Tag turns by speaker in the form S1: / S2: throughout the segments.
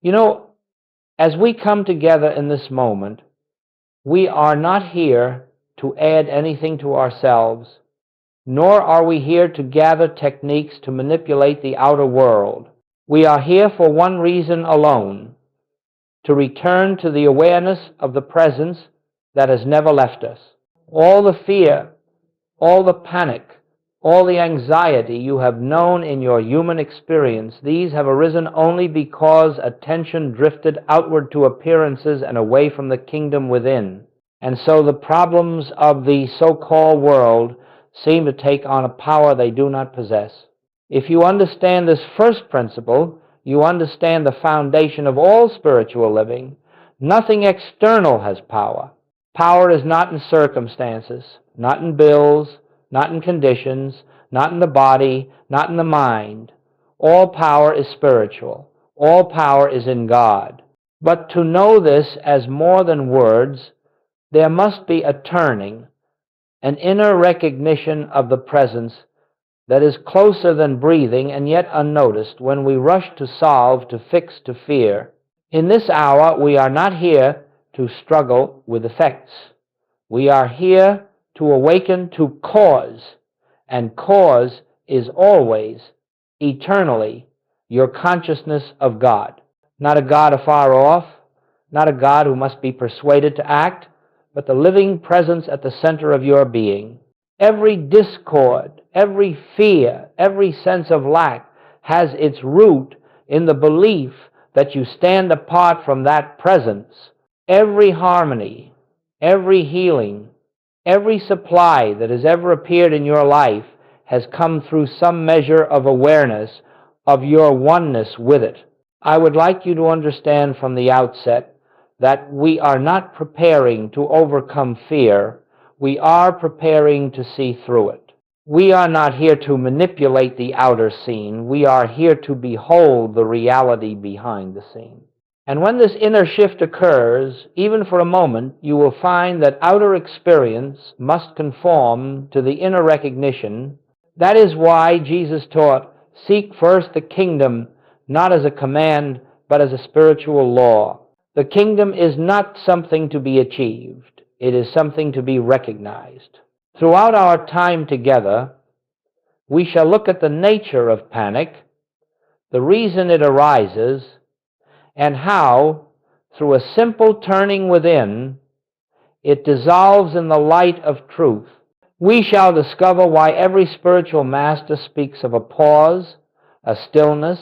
S1: You know, as we come together in this moment, we are not here to add anything to ourselves, nor are we here to gather techniques to manipulate the outer world. We are here for one reason alone: to return to the awareness of the presence that has never left us. All the fear, all the panic, all the anxiety you have known in your human experience, these have arisen only because attention drifted outward to appearances and away from the kingdom within. And so the problems of the so-called world seem to take on a power they do not possess. If you understand this first principle, you understand the foundation of all spiritual living. Nothing external has power. Power is not in circumstances, not in bills, not in conditions, not in the body, not in the mind. All power is spiritual. All power is in God. But to know this as more than words, there must be a turning, an inner recognition of the presence that is closer than breathing and yet unnoticed when we rush to solve, to fix, to fear. In this hour, we are not here to struggle with effects. We are here to awaken to cause, and cause is always, eternally, your consciousness of God. Not a God afar off, not a God who must be persuaded to act, but the living presence at the center of your being. Every discord, every fear, every sense of lack has its root in the belief that you stand apart from that presence. Every harmony, every healing, every supply that has ever appeared in your life has come through some measure of awareness of your oneness with it. I would like you to understand from the outset that we are not preparing to overcome fear. We are preparing to see through it. We are not here to manipulate the outer scene. We are here to behold the reality behind the scene. And when this inner shift occurs, even for a moment, you will find that outer experience must conform to the inner recognition. That is why Jesus taught, seek first the kingdom, not as a command, but as a spiritual law. The kingdom is not something to be achieved. It is something to be recognized. Throughout our time together, we shall look at the nature of panic, the reason it arises, and how, through a simple turning within, it dissolves in the light of truth. We shall discover why every spiritual master speaks of a pause, a stillness,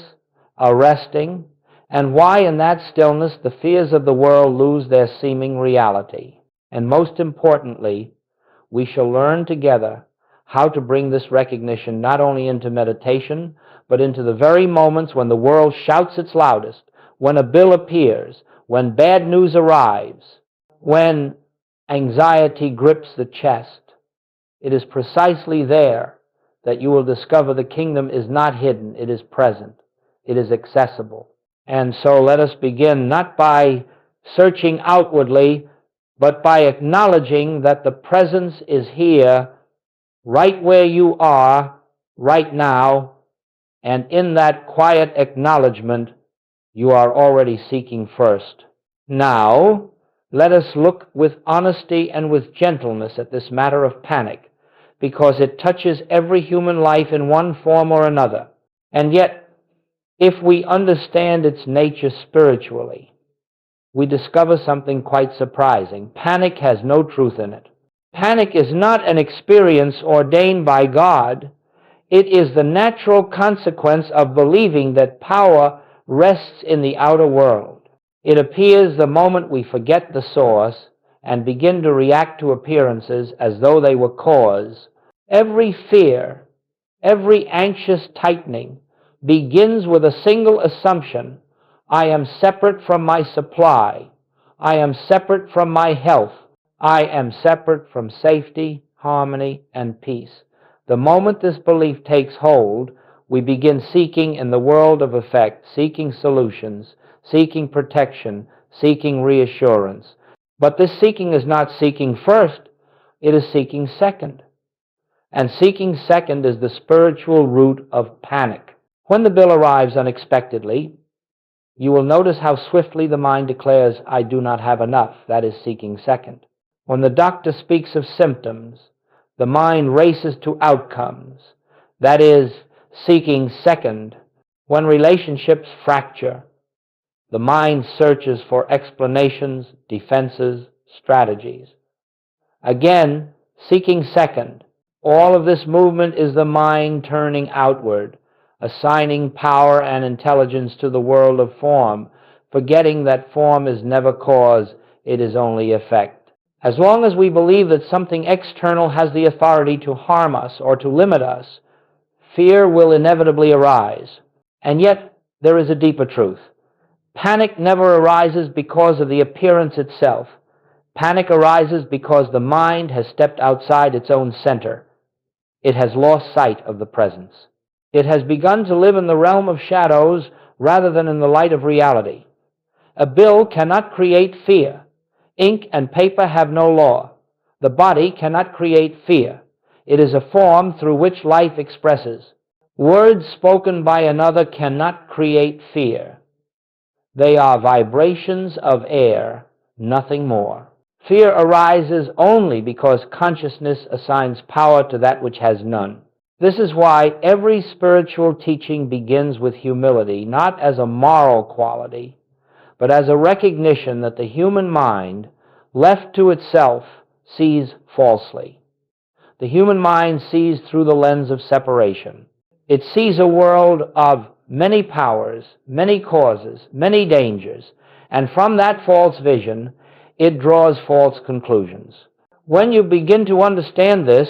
S1: a resting, and why in that stillness the fears of the world lose their seeming reality. And most importantly, we shall learn together how to bring this recognition not only into meditation, but into the very moments when the world shouts its loudest, when a bill appears, when bad news arrives, when anxiety grips the chest. It is precisely there that you will discover the kingdom is not hidden, it is present, it is accessible. And so let us begin not by searching outwardly, but by acknowledging that the presence is here, right where you are, right now, and in that quiet acknowledgement, you are already seeking first. Now, let us look with honesty and with gentleness at this matter of panic, because it touches every human life in one form or another. And yet, if we understand its nature spiritually, we discover something quite surprising. Panic has no truth in it. Panic is not an experience ordained by God. It is the natural consequence of believing that power rests in the outer world. It appears the moment we forget the source and begin to react to appearances as though they were cause. Every fear, every anxious tightening begins with a single assumption: I am separate from my supply. I am separate from my health. I am separate from safety, harmony, and peace. The moment this belief takes hold, we begin seeking in the world of effect, seeking solutions, seeking protection, seeking reassurance. But this seeking is not seeking first, it is seeking second. And seeking second is the spiritual root of panic. When the bill arrives unexpectedly, You will notice how swiftly the mind declares, I do not have enough. That is seeking second. When the doctor speaks of symptoms, the mind races to outcomes. That is seeking second. When relationships fracture, the mind searches for explanations, defenses, strategies. Again, seeking second. All of this movement is the mind turning outward, assigning power and intelligence to the world of form, forgetting that form is never cause, it is only effect. As long as we believe that something external has the authority to harm us or to limit us, fear will inevitably arise. And yet, there is a deeper truth. Panic never arises because of the appearance itself. Panic arises because the mind has stepped outside its own center. It has lost sight of the presence. It has begun to live in the realm of shadows rather than in the light of reality. A bill cannot create fear. Ink and paper have no law. The body cannot create fear. It is a form through which life expresses. Words spoken by another cannot create fear. They are vibrations of air, nothing more. Fear arises only because consciousness assigns power to that which has none. This is why every spiritual teaching begins with humility, not as a moral quality, but as a recognition that the human mind, left to itself, sees falsely. The human mind sees through the lens of separation. It sees a world of many powers, many causes, many dangers, and from that false vision, it draws false conclusions. When you begin to understand this,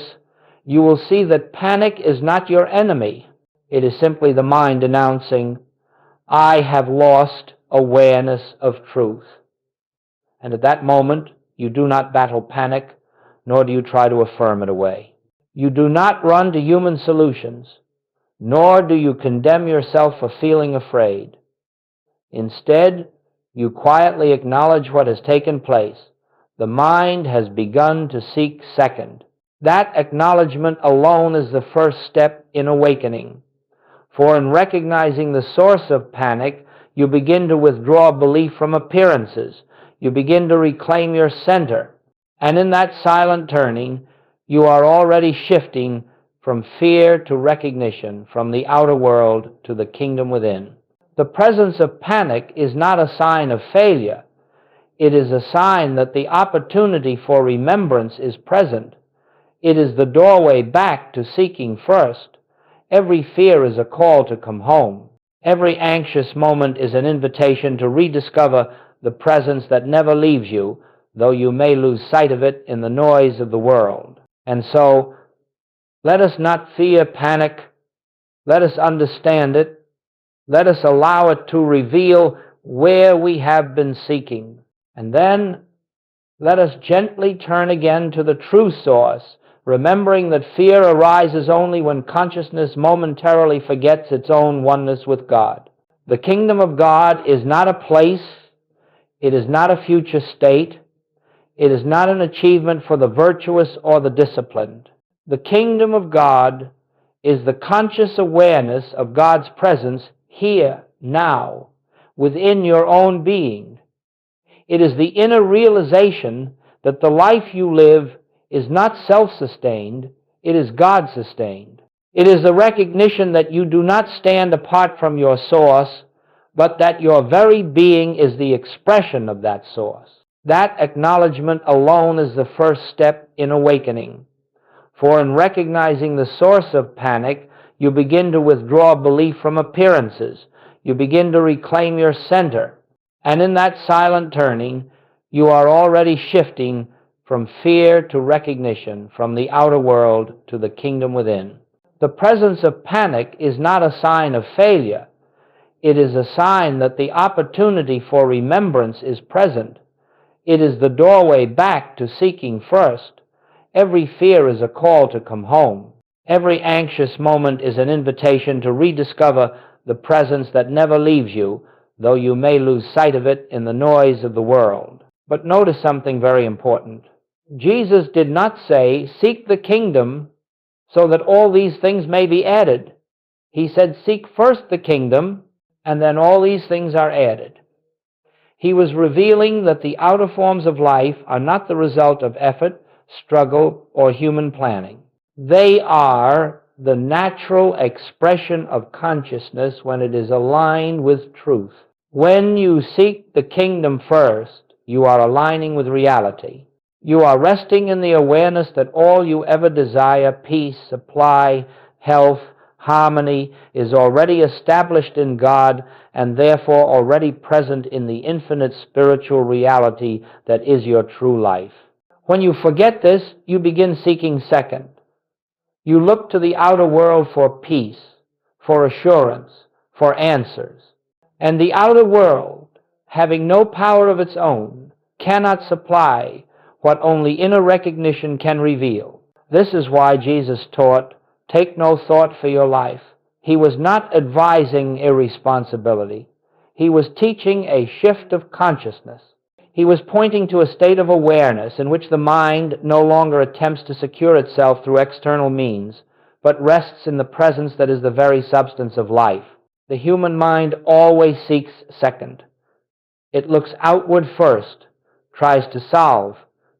S1: you will see that panic is not your enemy. It is simply the mind announcing, I have lost awareness of truth. And at that moment, you do not battle panic, nor do you try to affirm it away. You do not run to human solutions, nor do you condemn yourself for feeling afraid. Instead, you quietly acknowledge what has taken place. The mind has begun to seek second. That acknowledgement alone is the first step in awakening. For in recognizing the source of panic, you begin to withdraw belief from appearances. You begin to reclaim your center. And in that silent turning, you are already shifting from fear to recognition, from the outer world to the kingdom within. The presence of panic is not a sign of failure. It is a sign that the opportunity for remembrance is present. It is the doorway back to seeking first. Every fear is a call to come home. Every anxious moment is an invitation to rediscover the presence that never leaves you, though you may lose sight of it in the noise of the world. And so, let us not fear panic. Let us understand it. Let us allow it to reveal where we have been seeking. And then, let us gently turn again to the true source, remembering that fear arises only when consciousness momentarily forgets its own oneness with God. The kingdom of God is not a place. It is not a future state. It is not an achievement for the virtuous or the disciplined. The kingdom of God is the conscious awareness of God's presence here, now, within your own being. It is the inner realization that the life you live is not self-sustained, it is God-sustained. It is the recognition that you do not stand apart from your source, but that your very being is the expression of that source. That acknowledgement alone is the first step in awakening. For in recognizing the source of panic, you begin to withdraw belief from appearances. You begin to reclaim your center. And in that silent turning, you are already shifting from fear to recognition, from the outer world to the kingdom within. The presence of panic is not a sign of failure. It is a sign that the opportunity for remembrance is present. It is the doorway back to seeking first. Every fear is a call to come home. Every anxious moment is an invitation to rediscover the presence that never leaves you, though you may lose sight of it in the noise of the world. But notice something very important. Jesus did not say, seek the kingdom so that all these things may be added. He said, seek first the kingdom, and then all these things are added. He was revealing that the outer forms of life are not the result of effort, struggle, or human planning. They are the natural expression of consciousness when it is aligned with truth. When you seek the kingdom first, you are aligning with reality. You are resting in the awareness that all you ever desire, peace, supply, health, harmony, is already established in God and therefore already present in the infinite spiritual reality that is your true life. When you forget this, you begin seeking second. You look to the outer world for peace, for assurance, for answers. And the outer world, having no power of its own, cannot supply what only inner recognition can reveal. This is why Jesus taught, "Take no thought for your life." He was not advising irresponsibility. He was teaching a shift of consciousness. He was pointing to a state of awareness in which the mind no longer attempts to secure itself through external means, but rests in the presence that is the very substance of life. The human mind always seeks second. It looks outward first, tries to solve,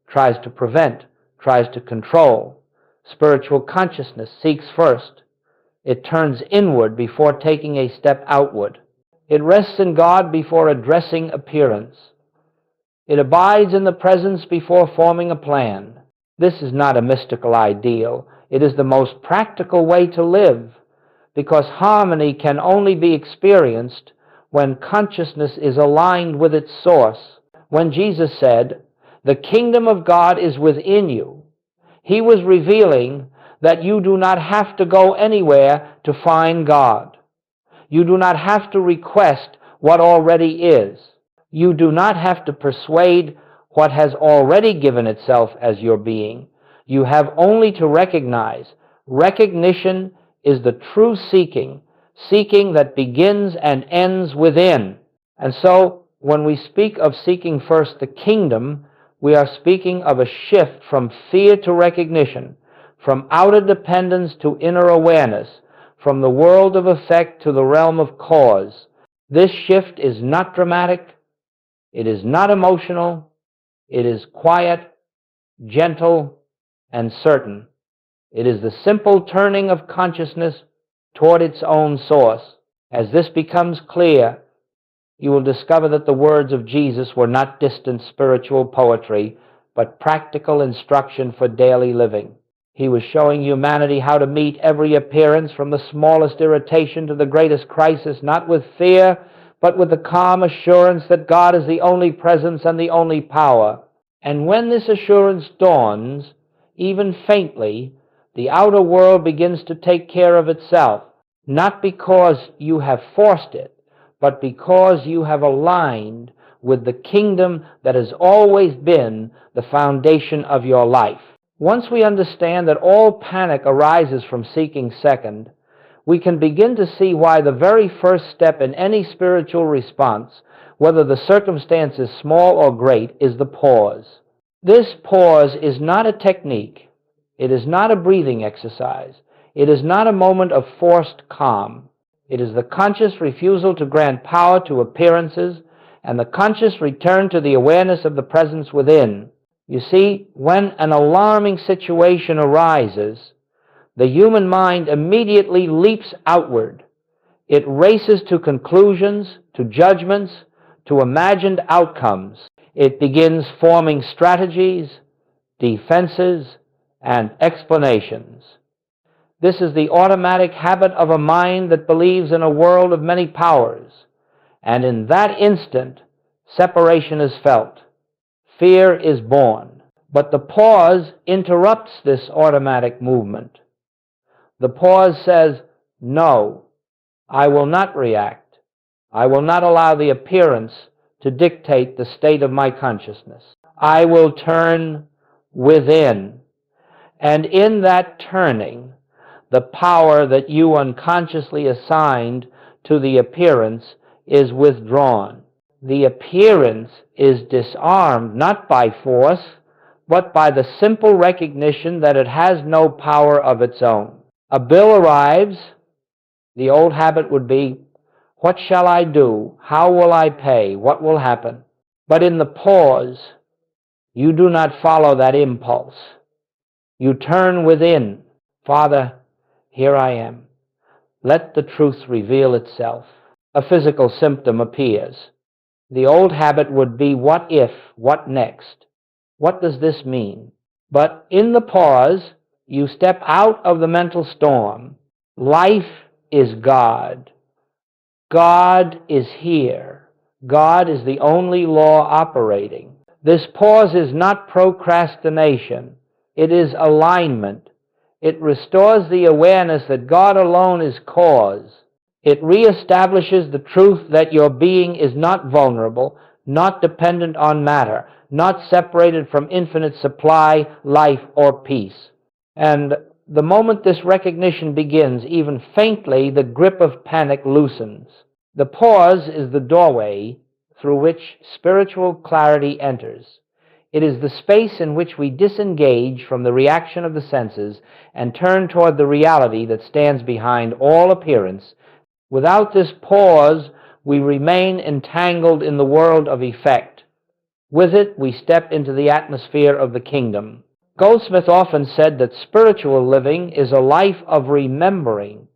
S1: tries to prevent, tries to control. Spiritual consciousness seeks first. It turns inward before taking a step outward. It rests in God before addressing appearance. It abides in the presence before forming a plan. This is not a mystical ideal. It is the most practical way to live, because harmony can only be experienced when consciousness is aligned with its source. When Jesus said, "The kingdom of God is within you," he was revealing that you do not have to go anywhere to find God. You do not have to request what already is. You do not have to persuade what has already given itself as your being. You have only to recognize. Recognition is the true seeking, seeking that begins and ends within. And so, when we speak of seeking first the kingdom, we are speaking of a shift from fear to recognition, from outer dependence to inner awareness, from the world of effect to the realm of cause. This shift is not dramatic. It is not emotional. It is quiet, gentle, and certain. It is the simple turning of consciousness toward its own source. As this becomes clear, you will discover that the words of Jesus were not distant spiritual poetry, but practical instruction for daily living. He was showing humanity how to meet every appearance, from the smallest irritation to the greatest crisis, not with fear, but with the calm assurance that God is the only presence and the only power. And when this assurance dawns, even faintly, the outer world begins to take care of itself, not because you have forced it, but because you have aligned with the kingdom that has always been the foundation of your life. Once we understand that all panic arises from seeking second, we can begin to see why the very first step in any spiritual response, whether the circumstance is small or great, is the pause. This pause is not a technique. It is not a breathing exercise. It is not a moment of forced calm. It is the conscious refusal to grant power to appearances and the conscious return to the awareness of the presence within. You see, when an alarming situation arises, the human mind immediately leaps outward. It races to conclusions, to judgments, to imagined outcomes. It begins forming strategies, defenses, and explanations. This is the automatic habit of a mind that believes in a world of many powers, and in that instant, separation is felt. Fear is born. But the pause interrupts this automatic movement. The pause says, "No, I will not react. I will not allow the appearance to dictate the state of my consciousness. I will turn within." And in that turning, the power that you unconsciously assigned to the appearance is withdrawn. The appearance is disarmed not by force, but by the simple recognition that it has no power of its own. A bill arrives. The old habit would be, What shall I do? How will I pay? What will happen? But in the pause, you do not follow that impulse. You turn within. Father, here I am. Let the truth reveal itself. A physical symptom appears. The old habit would be, what if, what next? What does this mean? But in the pause, you step out of the mental storm. Life is God. God is here. God is the only law operating. This pause is not procrastination. It is alignment. It restores the awareness that God alone is cause. It reestablishes the truth that your being is not vulnerable, not dependent on matter, not separated from infinite supply, life, or peace. And the moment this recognition begins, even faintly, the grip of panic loosens. The pause is the doorway through which spiritual clarity enters. It is the space in which we disengage from the reaction of the senses and turn toward the reality that stands behind all appearance. Without this pause, we remain entangled in the world of effect. With it, we step into the atmosphere of the kingdom. Goldsmit often said that spiritual living is a life of remembering.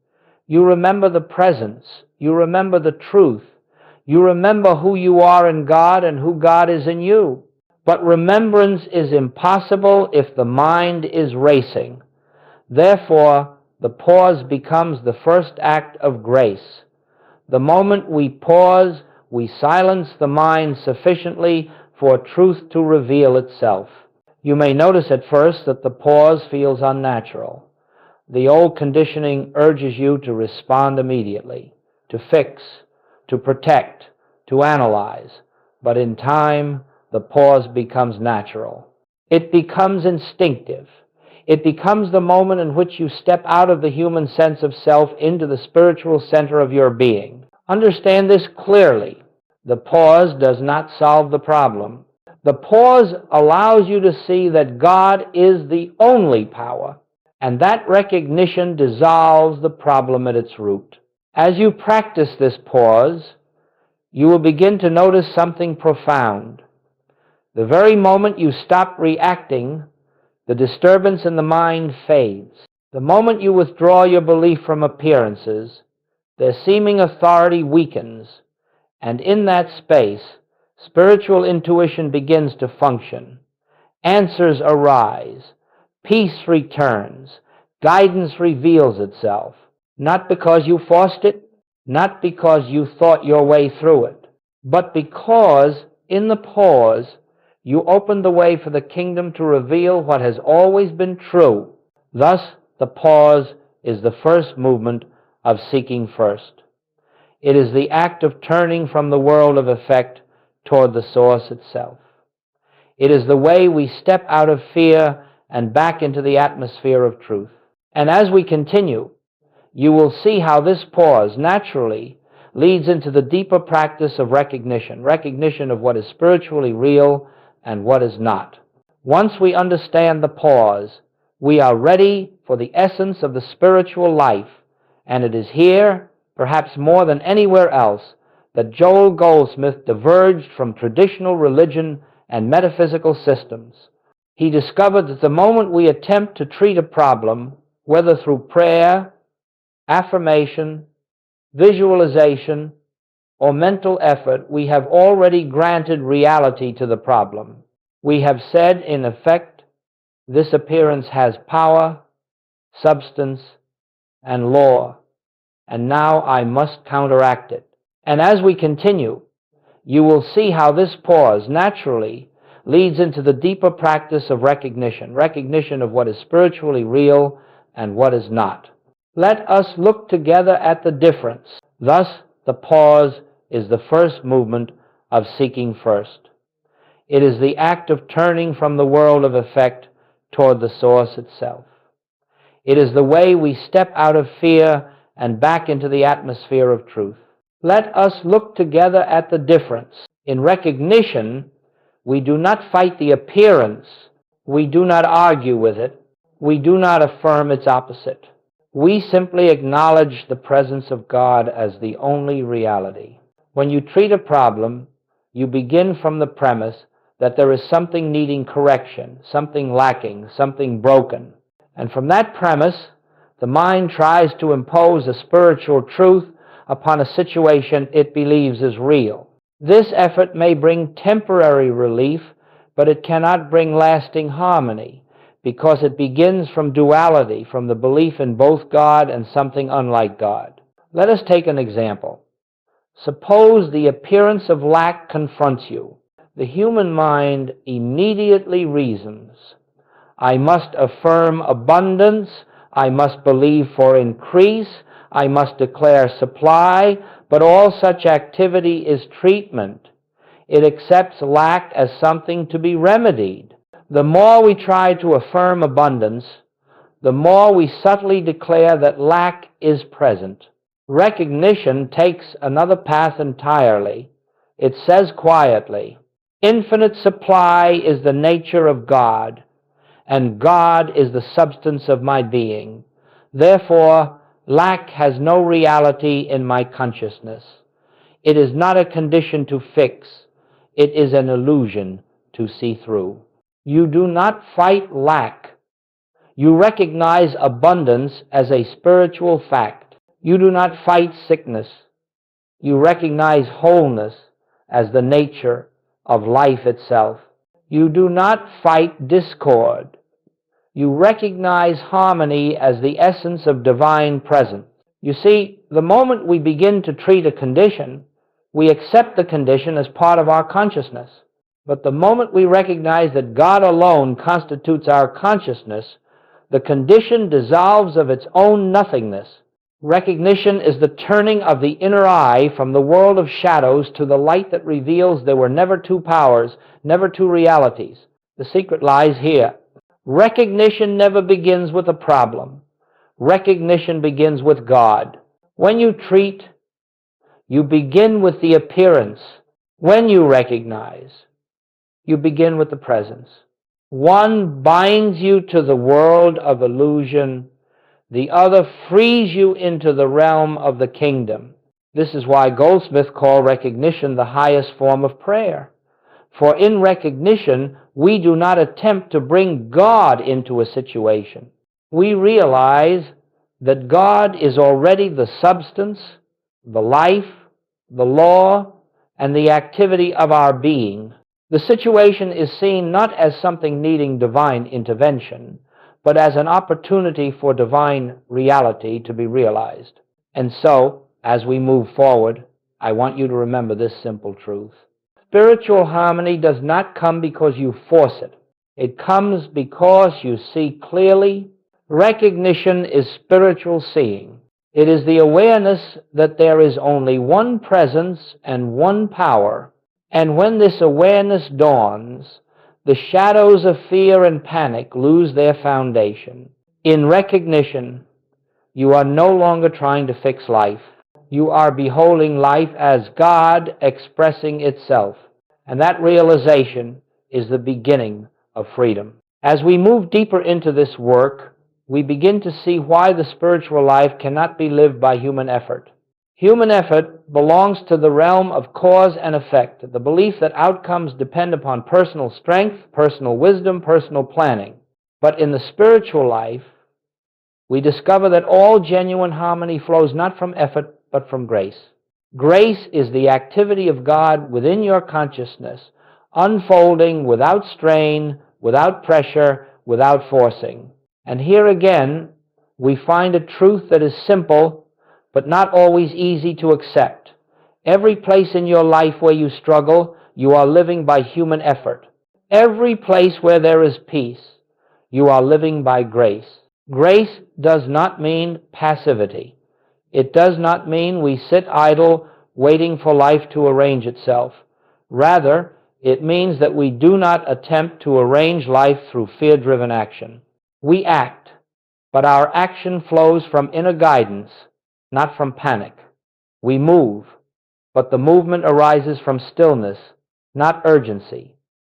S1: You remember the presence. You remember the truth. You remember who you are in God and who God is in you. But remembrance is impossible if the mind is racing. Therefore, the pause becomes the first act of grace. The moment we pause, we silence the mind sufficiently for truth to reveal itself. You may notice at first that the pause feels unnatural. The old conditioning urges you to respond immediately, to fix, to protect, to analyze. But in time, the pause becomes natural. It becomes instinctive. It becomes the moment in which you step out of the human sense of self into the spiritual center of your being. Understand this clearly. The pause does not solve the problem. The pause allows you to see that God is the only power, and that recognition dissolves the problem at its root. As you practice this pause, you will begin to notice something profound. The very moment you stop reacting, the disturbance in the mind fades. The moment you withdraw your belief from appearances, their seeming authority weakens, and in that space, spiritual intuition begins to function. Answers arise. Peace returns. Guidance reveals itself. Not because you forced it, not because you thought your way through it, but because in the pause, you opened the way for the kingdom to reveal what has always been true. Thus, the pause is the first movement of seeking first. It is the act of turning from the world of effect toward the source itself. It is the way we step out of fear and back into the atmosphere of truth. And as we continue, you will see how this pause naturally leads into the deeper practice of recognition of what is spiritually real and what is not. Once we understand the pause, we are ready for the essence of the spiritual life, and it is here, perhaps more than anywhere else, that Joel Goldsmith diverged from traditional religion and metaphysical systems. He discovered that the moment we attempt to treat a problem, whether through prayer, affirmation, visualization, or mental effort, we have already granted reality to the problem. We have said, in effect, this appearance has power, substance, and law, and now I must counteract it. And as we continue, you will see how this pause naturally leads into the deeper practice of recognition of what is spiritually real and what is not. Let us look together at the difference. Thus, the pause is the first movement of seeking first. It is the act of turning from the world of effect toward the source itself. It is the way we step out of fear and back into the atmosphere of truth. Let us look together at the difference. In recognition, we do not fight the appearance. We do not argue with it. We do not affirm its opposite. We simply acknowledge the presence of God as the only reality. When you treat a problem, you begin from the premise that there is something needing correction, something lacking, something broken. And from that premise, the mind tries to impose a spiritual truth upon a situation it believes is real. This effort may bring temporary relief, but it cannot bring lasting harmony, because it begins from duality, from the belief in both God and something unlike God. Let us take an example. Suppose the appearance of lack confronts you. The human mind immediately reasons, I must affirm abundance, I must believe for increase, I must declare supply, but all such activity is treatment. It accepts lack as something to be remedied. The more we try to affirm abundance, the more we subtly declare that lack is present. Recognition takes another path entirely. It says quietly, infinite supply is the nature of God, and God is the substance of my being. Therefore, lack has no reality in my consciousness. It is not a condition to fix. It is an illusion to see through. You do not fight lack. You recognize abundance as a spiritual fact. You do not fight sickness. You recognize wholeness as the nature of life itself. You do not fight discord. You recognize harmony as the essence of divine presence. You see, the moment we begin to treat a condition, we accept the condition as part of our consciousness. But the moment we recognize that God alone constitutes our consciousness, the condition dissolves of its own nothingness. Recognition is the turning of the inner eye from the world of shadows to the light that reveals there were never two powers, never two realities. The secret lies here. Recognition never begins with a problem. Recognition begins with God. When you treat, you begin with the appearance. When you recognize, you begin with the presence. One binds you to the world of illusion. The other frees you into the realm of the kingdom. This is why Goldsmit called recognition the highest form of prayer. For in recognition, we do not attempt to bring God into a situation. We realize that God is already the substance, the life, the law, and the activity of our being. The situation is seen not as something needing divine intervention, but as an opportunity for divine reality to be realized. And so, as we move forward, I want you to remember this simple truth. Spiritual harmony does not come because you force it. It comes because you see clearly. Recognition is spiritual seeing. It is the awareness that there is only one presence and one power. And when this awareness dawns, the shadows of fear and panic lose their foundation. In recognition, you are no longer trying to fix life. You are beholding life as God expressing itself. And that realization is the beginning of freedom. As we move deeper into this work, we begin to see why the spiritual life cannot be lived by human effort. Human effort belongs to the realm of cause and effect, the belief that outcomes depend upon personal strength, personal wisdom, personal planning. But in the spiritual life, we discover that all genuine harmony flows not from effort, but from grace. Grace is the activity of God within your consciousness, unfolding without strain, without pressure, without forcing. And here again, we find a truth that is simple, but not always easy to accept. Every place in your life where you struggle, you are living by human effort. Every place where there is peace, you are living by grace. Grace does not mean passivity. It does not mean we sit idle waiting for life to arrange itself. Rather, it means that we do not attempt to arrange life through fear-driven action. We act, but our action flows from inner guidance, not from panic. We move, but the movement arises from stillness, not urgency.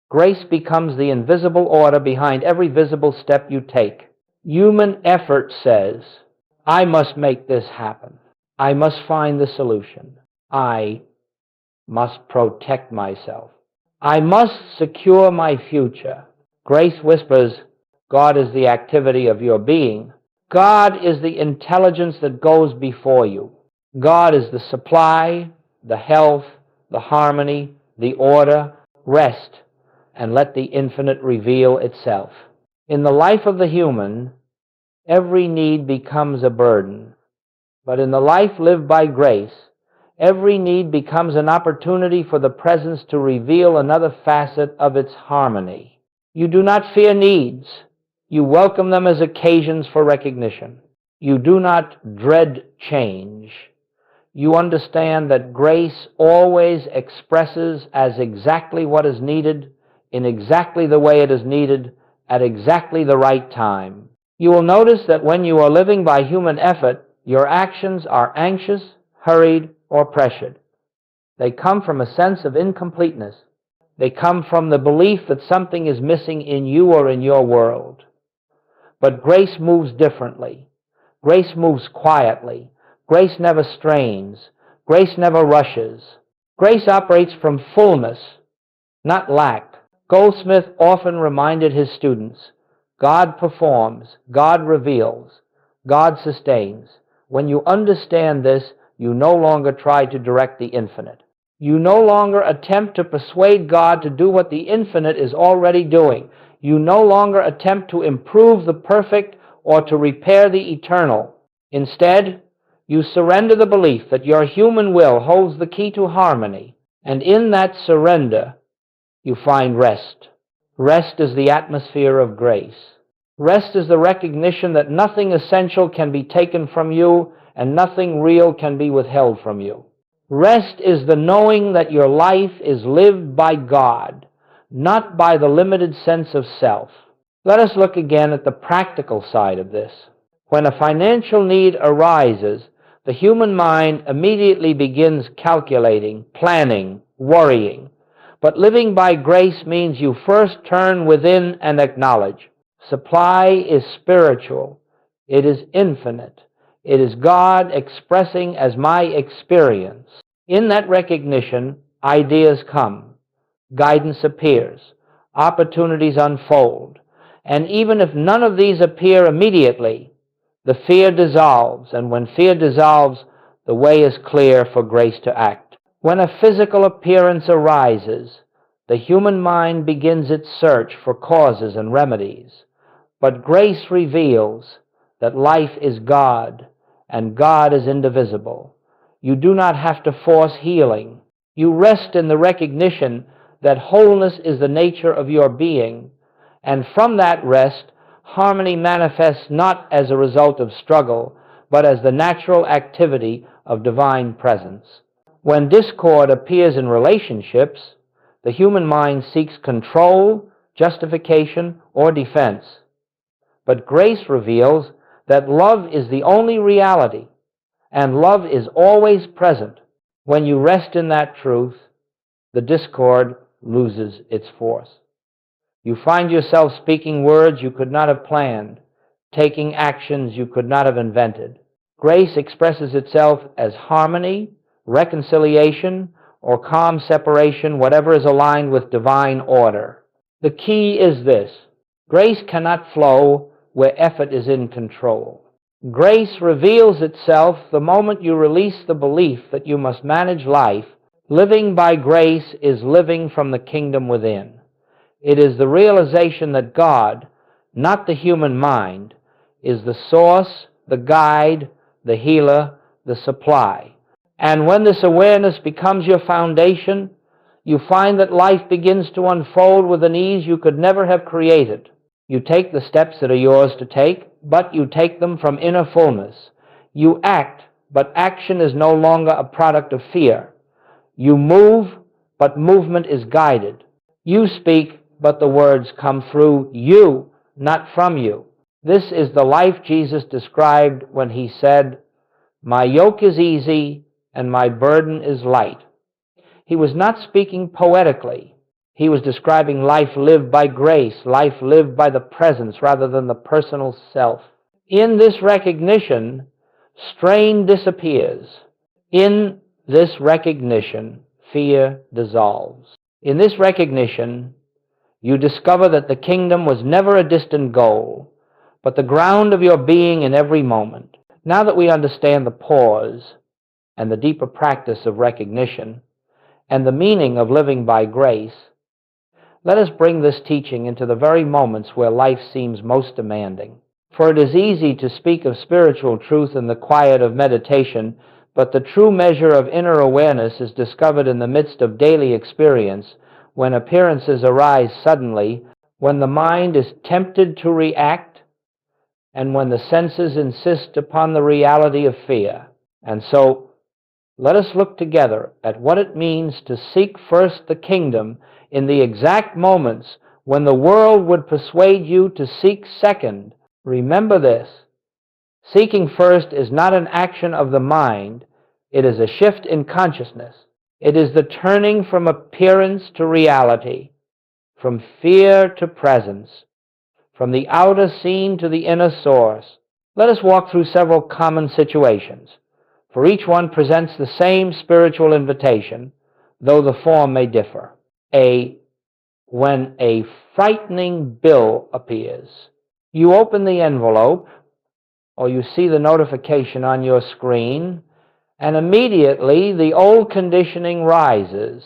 S1: Grace becomes the invisible order behind every visible step you take. Human effort says, I must make this happen. I must find the solution. I must protect myself. I must secure my future. Grace whispers, God is the activity of your being. God is the intelligence that goes before you. God is the supply, the health, the harmony, the order. Rest and let the infinite reveal itself. In the life of the human, every need becomes a burden. But in the life lived by grace, every need becomes an opportunity for the presence to reveal another facet of its harmony. You do not fear needs. You welcome them as occasions for recognition. You do not dread change. You understand that grace always expresses as exactly what is needed, in exactly the way it is needed, at exactly the right time. You will notice that when you are living by human effort, your actions are anxious, hurried, or pressured. They come from a sense of incompleteness. They come from the belief that something is missing in you or in your world. But grace moves differently. Grace moves quietly. Grace never strains. Grace never rushes. Grace operates from fullness, not lack. Goldsmit often reminded his students, God performs, God reveals, God sustains. When you understand this, you no longer try to direct the infinite. You no longer attempt to persuade God to do what the infinite is already doing. You no longer attempt to improve the perfect or to repair the eternal. Instead, you surrender the belief that your human will holds the key to harmony, and in that surrender, you find rest. Rest is the atmosphere of grace. Rest is the recognition that nothing essential can be taken from you and nothing real can be withheld from you. Rest is the knowing that your life is lived by God, not by the limited sense of self. Let us look again at the practical side of this. When a financial need arises, the human mind immediately begins calculating, planning, worrying. But living by grace means you first turn within and acknowledge. Supply is spiritual. It is infinite. It is God expressing as my experience. In that recognition, ideas come, guidance appears, opportunities unfold. And even if none of these appear immediately, the fear dissolves, and when fear dissolves, the way is clear for grace to act. When a physical appearance arises, the human mind begins its search for causes and remedies. But grace reveals that life is God, and God is indivisible. You do not have to force healing. You rest in the recognition that wholeness is the nature of your being, and from that rest, harmony manifests not as a result of struggle, but as the natural activity of divine presence. When discord appears in relationships, the human mind seeks control, justification, or defense. But grace reveals that love is the only reality, and love is always present. When you rest in that truth, the discord loses its force. You find yourself speaking words you could not have planned, taking actions you could not have invented. Grace expresses itself as harmony, reconciliation, or calm separation, whatever is aligned with divine order. The key is this: grace cannot flow where effort is in control. Grace reveals itself the moment you release the belief that you must manage life. Living by grace is living from the kingdom within. It is the realization that God, not the human mind, is the source, the guide, the healer, the supply. And when this awareness becomes your foundation, you find that life begins to unfold with an ease you could never have created. You take the steps that are yours to take, but you take them from inner fullness. You act, but action is no longer a product of fear. You move, but movement is guided. You speak, but the words come through you, not from you. This is the life Jesus described when he said, "My yoke is easy and my burden is light." He was not speaking poetically. He was describing life lived by grace, life lived by the presence rather than the personal self. In this recognition, Strain disappears. In this recognition, fear dissolves. In this recognition, you discover that the kingdom was never a distant goal, but the ground of your being in every moment. Now that we understand the pause and the deeper practice of recognition and the meaning of living by grace, let us bring this teaching into the very moments where life seems most demanding. For it is easy to speak of spiritual truth in the quiet of meditation, but the true measure of inner awareness is discovered in the midst of daily experience, when appearances arise suddenly, when the mind is tempted to react, and when the senses insist upon the reality of fear. And so, let us look together at what it means to seek first the kingdom in the exact moments when the world would persuade you to seek second. Remember this: seeking first is not an action of the mind, it is a shift in consciousness. It is the turning from appearance to reality, from fear to presence, from the outer scene to the inner source. Let us walk through several common situations, for each one presents the same spiritual invitation, though the form may differ. When a frightening bill appears, you open the envelope, or you see the notification on your screen, and immediately the old conditioning rises.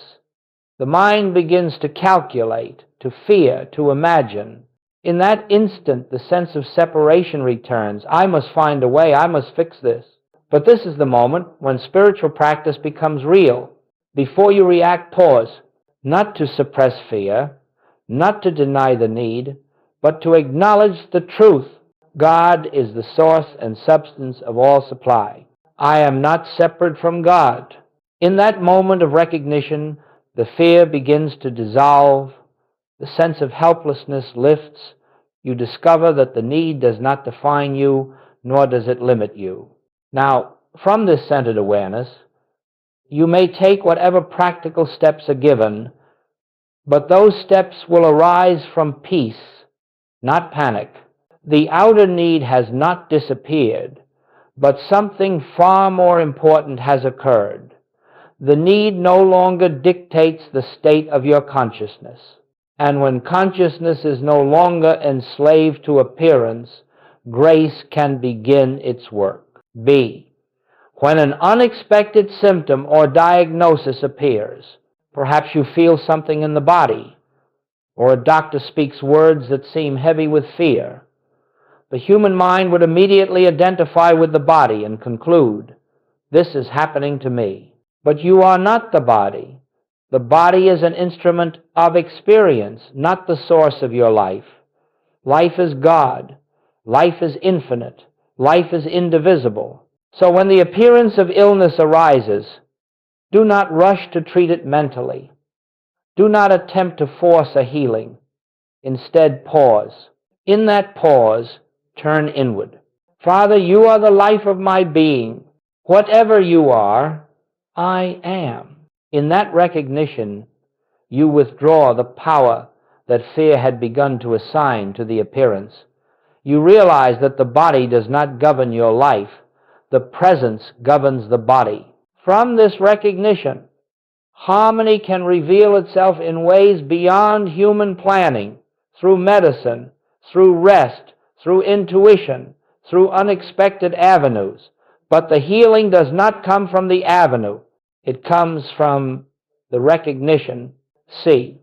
S1: The mind begins to calculate, to fear, to imagine. In that instant, the sense of separation returns. I must find a way, I must fix this. But this is the moment when spiritual practice becomes real. Before you react, pause, not to suppress fear, not to deny the need, but to acknowledge the truth. God is the source and substance of all supply. I am not separate from God. In that moment of recognition, the fear begins to dissolve, the sense of helplessness lifts. You discover that the need does not define you, nor does it limit you. Now, from this centered awareness, you may take whatever practical steps are given, but those steps will arise from peace, not panic. The outer need has not disappeared, but something far more important has occurred. The need no longer dictates the state of your consciousness. And when consciousness is no longer enslaved to appearance, grace can begin its work. B. When an unexpected symptom or diagnosis appears, perhaps you feel something in the body, or a doctor speaks words that seem heavy with fear, the human mind would immediately identify with the body and conclude, this is happening to me. But you are not the body. The body is an instrument of experience, not the source of your life. Life is God. Life is infinite. Life is indivisible. So when the appearance of illness arises, do not rush to treat it mentally. Do not attempt to force a healing. Instead, pause. In that pause, turn inward. Father, you are the life of my being. Whatever you are, I am. In that recognition, you withdraw the power that fear had begun to assign to the appearance. You realize that the body does not govern your life. The presence governs the body. From this recognition, harmony can reveal itself in ways beyond human planning, through medicine, through rest, through intuition, through unexpected avenues. But the healing does not come from the avenue. It comes from the recognition. C.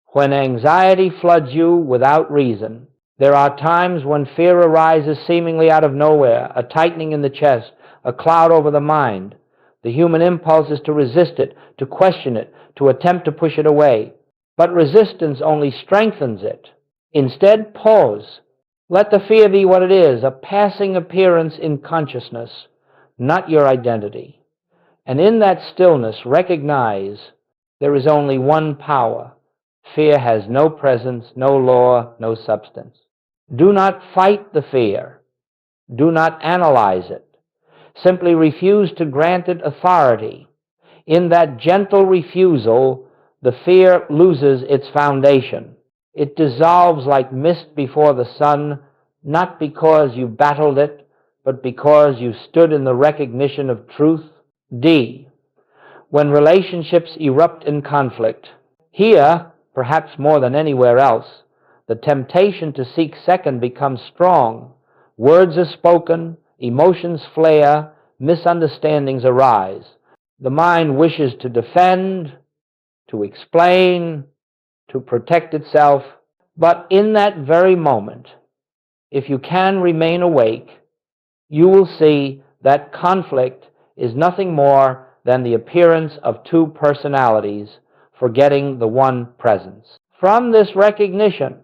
S1: When anxiety floods you without reason, there are times when fear arises seemingly out of nowhere, a tightening in the chest, a cloud over the mind. The human impulse is to resist it, to question it, to attempt to push it away. But resistance only strengthens it. Instead, pause. Let the fear be what it is, a passing appearance in consciousness, not your identity. And in that stillness, recognize there is only one power. Fear has no presence, no law, no substance. Do not fight the fear. Do not analyze it. Simply refuse to grant it authority. In that gentle refusal, the fear loses its foundation. It dissolves like mist before the sun, not because you battled it, but because you stood in the recognition of truth. D. When relationships erupt in conflict. Here, perhaps more than anywhere else, the temptation to seek second becomes strong. Words are spoken, emotions flare, misunderstandings arise. The mind wishes to defend, to explain, to protect itself. But in that very moment, if you can remain awake, you will see that conflict is nothing more than the appearance of two personalities forgetting the one presence. From this recognition,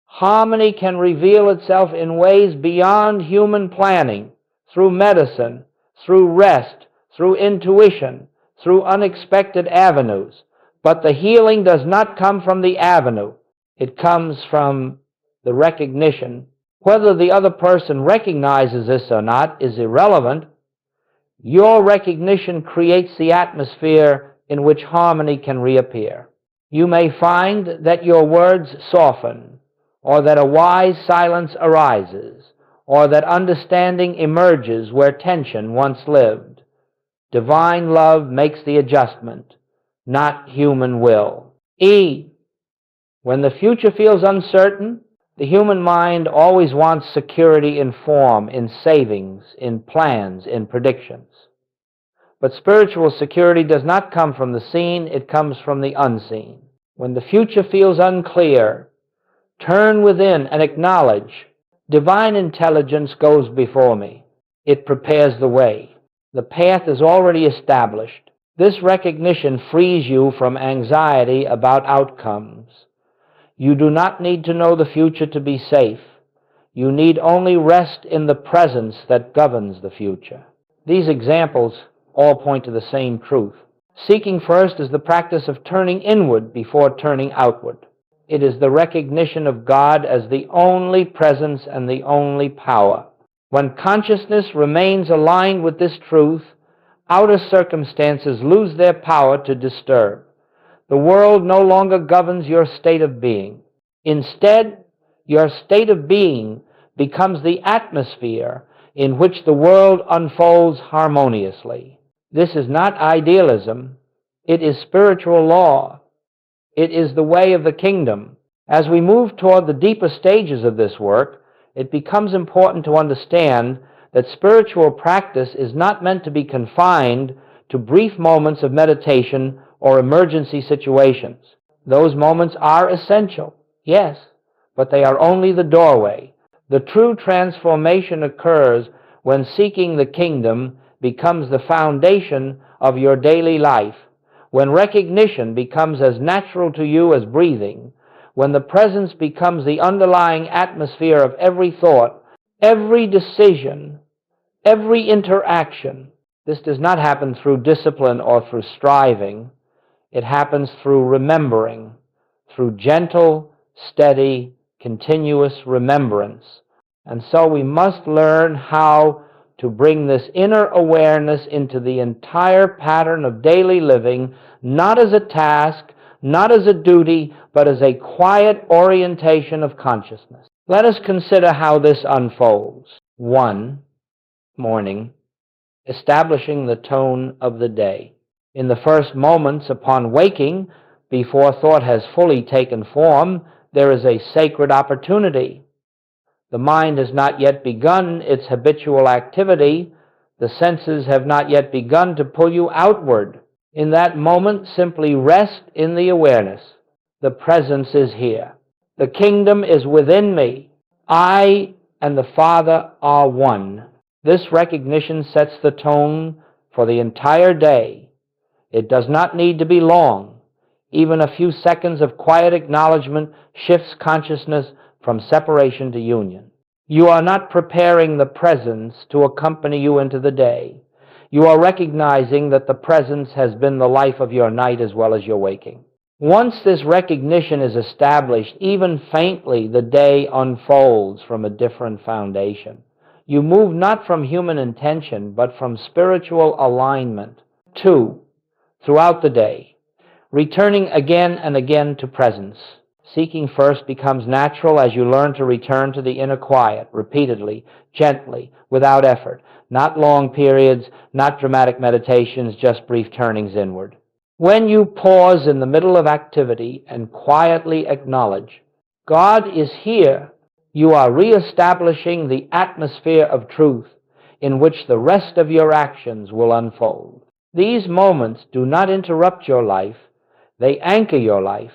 S1: harmony can reveal itself in ways beyond human planning, through medicine, through rest, through intuition, through unexpected avenues. But the healing does not come from the avenue. It comes from the recognition. Whether the other person recognizes this or not is irrelevant. Your recognition creates the atmosphere in which harmony can reappear. You may find that your words soften, or that a wise silence arises, or that understanding emerges where tension once lived. Divine love makes the adjustment, not human will. E. When the future feels uncertain, the human mind always wants security in form, in savings, in plans, in predictions. But spiritual security does not come from the seen, it comes from the unseen. When the future feels unclear, turn within and acknowledge, divine intelligence goes before me. It prepares the way. The path is already established. This recognition frees you from anxiety about outcomes. You do not need to know the future to be safe. You need only rest in the presence that governs the future. These examples all point to the same truth. Seeking first is the practice of turning inward before turning outward. It is the recognition of God as the only presence and the only power. When consciousness remains aligned with this truth, outer circumstances lose their power to disturb. The world no longer governs your state of being. Instead, your state of being becomes the atmosphere in which the world unfolds harmoniously. This is not idealism. It is spiritual law. It is the way of the kingdom. As we move toward the deeper stages of this work, it becomes important to understand that spiritual practice is not meant to be confined to brief moments of meditation or emergency situations. Those moments are essential, yes, but they are only the doorway. The true transformation occurs when seeking the kingdom becomes the foundation of your daily life, when recognition becomes as natural to you as breathing, when the presence becomes the underlying atmosphere of every thought, every decision, every interaction. This does not happen through discipline or through striving. It happens through remembering, through gentle, steady, continuous remembrance. And so we must learn how to bring this inner awareness into the entire pattern of daily living, not as a task, not as a duty, but as a quiet orientation of consciousness. Let us consider how this unfolds. 1. Morning, establishing the tone of the day. In the first moments upon waking, before thought has fully taken form, there is a sacred opportunity. The mind has not yet begun its habitual activity. The senses have not yet begun to pull you outward. In that moment, simply rest in the awareness. The presence is here. The kingdom is within me. I and the Father are one. This recognition sets the tone for the entire day. It does not need to be long. Even a few seconds of quiet acknowledgement shifts consciousness from separation to union. You are not preparing the presence to accompany you into the day. You are recognizing that the presence has been the life of your night as well as your waking. Once this recognition is established, even faintly, the day unfolds from a different foundation. You move not from human intention, but from spiritual alignment. 2. Throughout the day, returning again and again to presence. Seeking first becomes natural as you learn to return to the inner quiet, repeatedly, gently, without effort. Not long periods, not dramatic meditations, just brief turnings inward. When you pause in the middle of activity and quietly acknowledge, God is here, you are reestablishing the atmosphere of truth in which the rest of your actions will unfold. These moments do not interrupt your life, they anchor your life.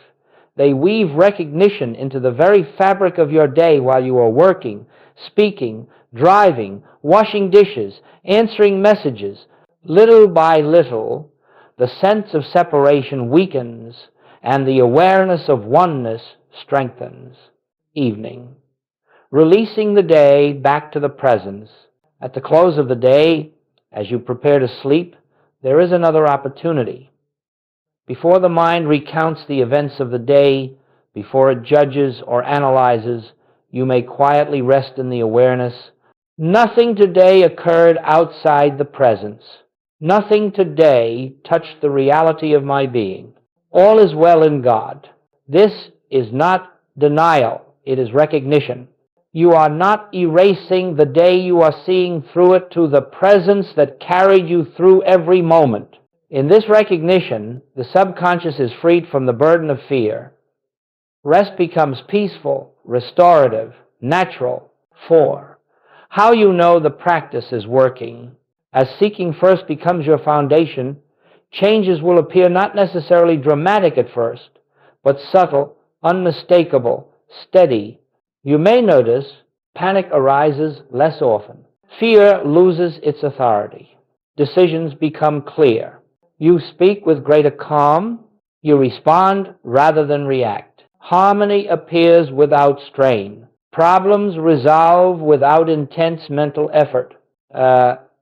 S1: They weave recognition into the very fabric of your day while you are working, speaking, driving, washing dishes, answering messages. Little by little, the sense of separation weakens and the awareness of oneness strengthens. Evening. Releasing the day back to the presence. At the close of the day, as you prepare to sleep, there is another opportunity. Before the mind recounts the events of the day, before it judges or analyzes, you may quietly rest in the awareness. Nothing today occurred outside the presence. Nothing today touched the reality of my being. All is well in God. This is not denial, it is recognition. You are not erasing the day, you are seeing through it to the presence that carried you through every moment. In this recognition, the subconscious is freed from the burden of fear. Rest becomes peaceful, restorative, natural. 4. How you know the practice is working. As seeking first becomes your foundation, changes will appear not necessarily dramatic at first, but subtle, unmistakable, steady. You may notice panic arises less often. Fear loses its authority. Decisions become clear. You speak with greater calm. You respond rather than react. Harmony appears without strain. Problems resolve without intense mental effort.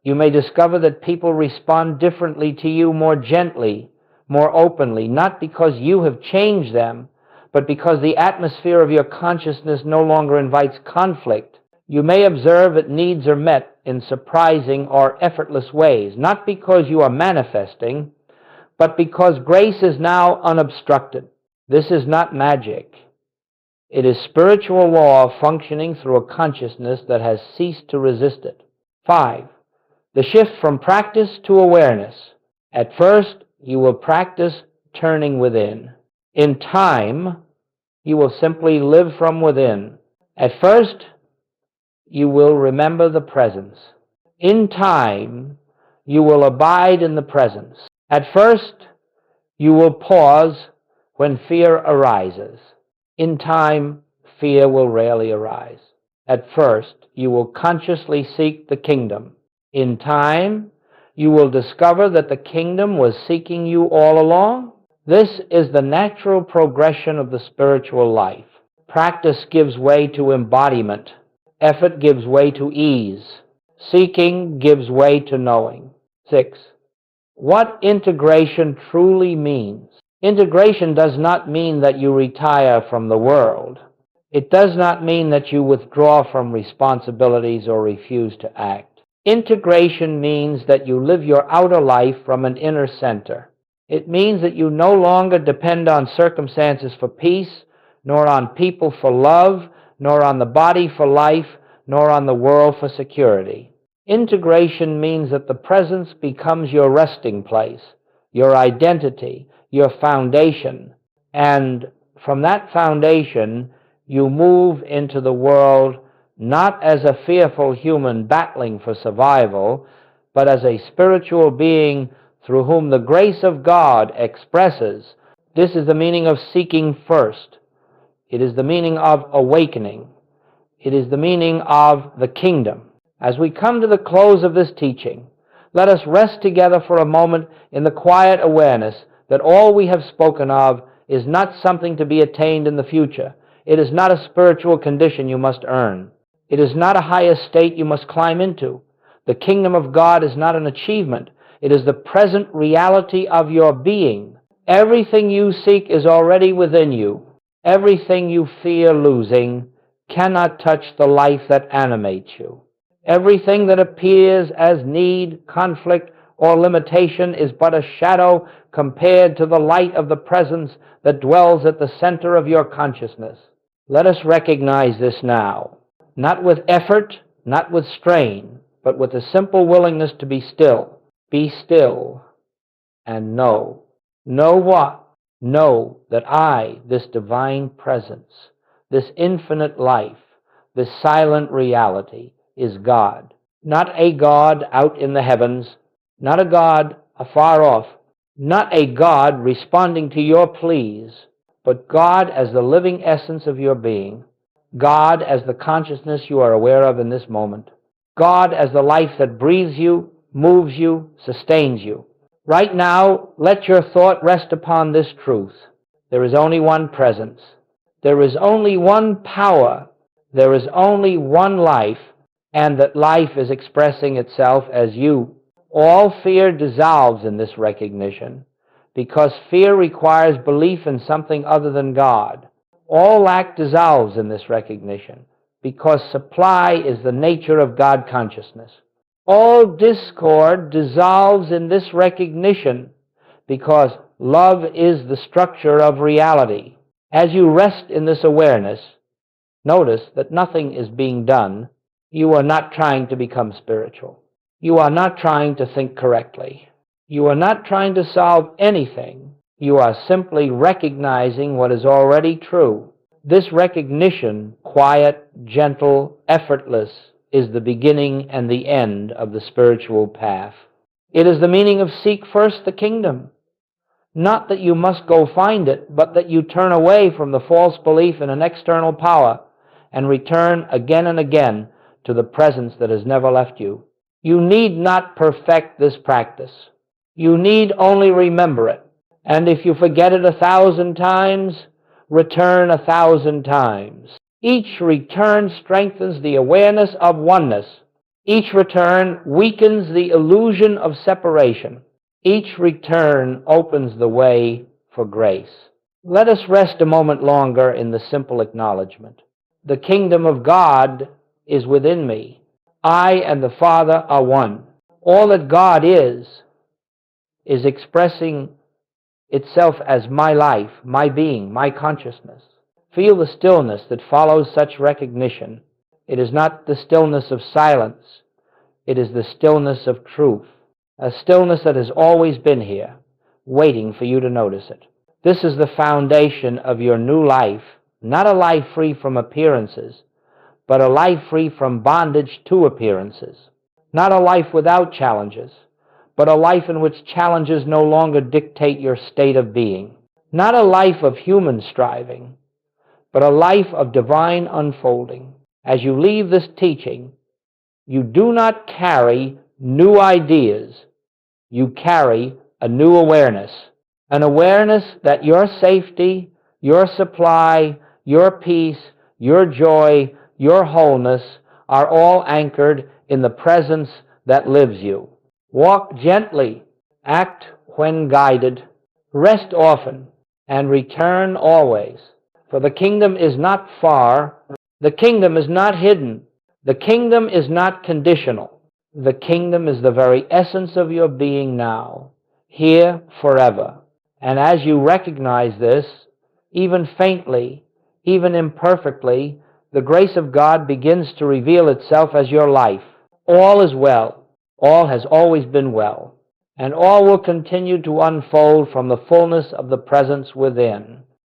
S1: You may discover that people respond differently to you, more gently, more openly, not because you have changed them, but because the atmosphere of your consciousness no longer invites conflict. You may observe that needs are met in surprising or effortless ways, not because you are manifesting, but because grace is now unobstructed. This is not magic. It is spiritual law functioning through a consciousness that has ceased to resist it. 5. The shift from practice to awareness. At first, you will practice turning within. In time, you will simply live from within. At first, you will remember the presence. In time, you will abide in the presence. At first, you will pause when fear arises. In time, fear will rarely arise. At first, you will consciously seek the kingdom. In time, you will discover that the kingdom was seeking you all along. This is the natural progression of the spiritual life. Practice gives way to embodiment. Effort gives way to ease. Seeking gives way to knowing. 6. What integration truly means. Integration does not mean that you retire from the world. It does not mean that you withdraw from responsibilities or refuse to act. Integration means that you live your outer life from an inner center. It means that you no longer depend on circumstances for peace, nor on people for love, nor on the body for life, nor on the world for security. Integration means that the presence becomes your resting place, your identity, your foundation, and from that foundation you move into the world not as a fearful human battling for survival, but as a spiritual being through whom the grace of God expresses. This is the meaning of seeking first. It is the meaning of awakening. It is the meaning of the kingdom. As we come to the close of this teaching, let us rest together for a moment in the quiet awareness that all we have spoken of is not something to be attained in the future. It is not a spiritual condition you must earn. It is not a higher state you must climb into. The kingdom of God is not an achievement. It is the present reality of your being. Everything you seek is already within you. Everything you fear losing cannot touch the life that animates you. Everything that appears as need, conflict, or limitation is but a shadow compared to the light of the presence that dwells at the center of your consciousness. Let us recognize this now, not with effort, not with strain, but with a simple willingness to be still. Be still and know. Know what? Know that I, this divine presence, this infinite life, this silent reality, is God. Not a God out in the heavens, not a God afar off, not a God responding to your pleas, but God as the living essence of your being, God as the consciousness you are aware of in this moment, God as the life that breathes you, moves you, sustains you. Right now, let your thought rest upon this truth. There is only one presence. There is only one power. There is only one life, and that life is expressing itself as you. All fear dissolves in this recognition, because fear requires belief in something other than God. All lack dissolves in this recognition, because supply is the nature of God consciousness. All discord dissolves in this recognition, because love is the structure of reality. As you rest in this awareness, notice that nothing is being done. You are not trying to become spiritual. You are not trying to think correctly. You are not trying to solve anything. You are simply recognizing what is already true. This recognition, quiet, gentle, effortless, is the beginning and the end of the spiritual path. It is the meaning of seek first the kingdom. Not that you must go find it, but that you turn away from the false belief in an external power and return again and again to the presence that has never left you. You need not perfect this practice. You need only remember it. And if you forget it 1,000 times, return 1,000 times. Each return strengthens the awareness of oneness. Each return weakens the illusion of separation. Each return opens the way for grace. Let us rest a moment longer in the simple acknowledgement. The kingdom of God is within me. I and the Father are one. All that God is expressing itself as my life, my being, my consciousness. Feel the stillness that follows such recognition. It is not the stillness of silence. It is the stillness of truth, a stillness that has always been here, waiting for you to notice it. This is the foundation of your new life, not a life free from appearances, but a life free from bondage to appearances. Not a life without challenges, but a life in which challenges no longer dictate your state of being. Not a life of human striving, but a life of divine unfolding. As you leave this teaching, you do not carry new ideas. You carry a new awareness, an awareness that your safety, your supply, your peace, your joy, your wholeness are all anchored in the presence that lives you. Walk gently, act when guided, rest often, and return always. For the kingdom is not far, the kingdom is not hidden, the kingdom is not conditional. The kingdom is the very essence of your being now, here forever. And as you recognize this, even faintly, even imperfectly, the grace of God begins to reveal itself as your life. All is well. All has always been well. And all will continue to unfold from the fullness of the presence within.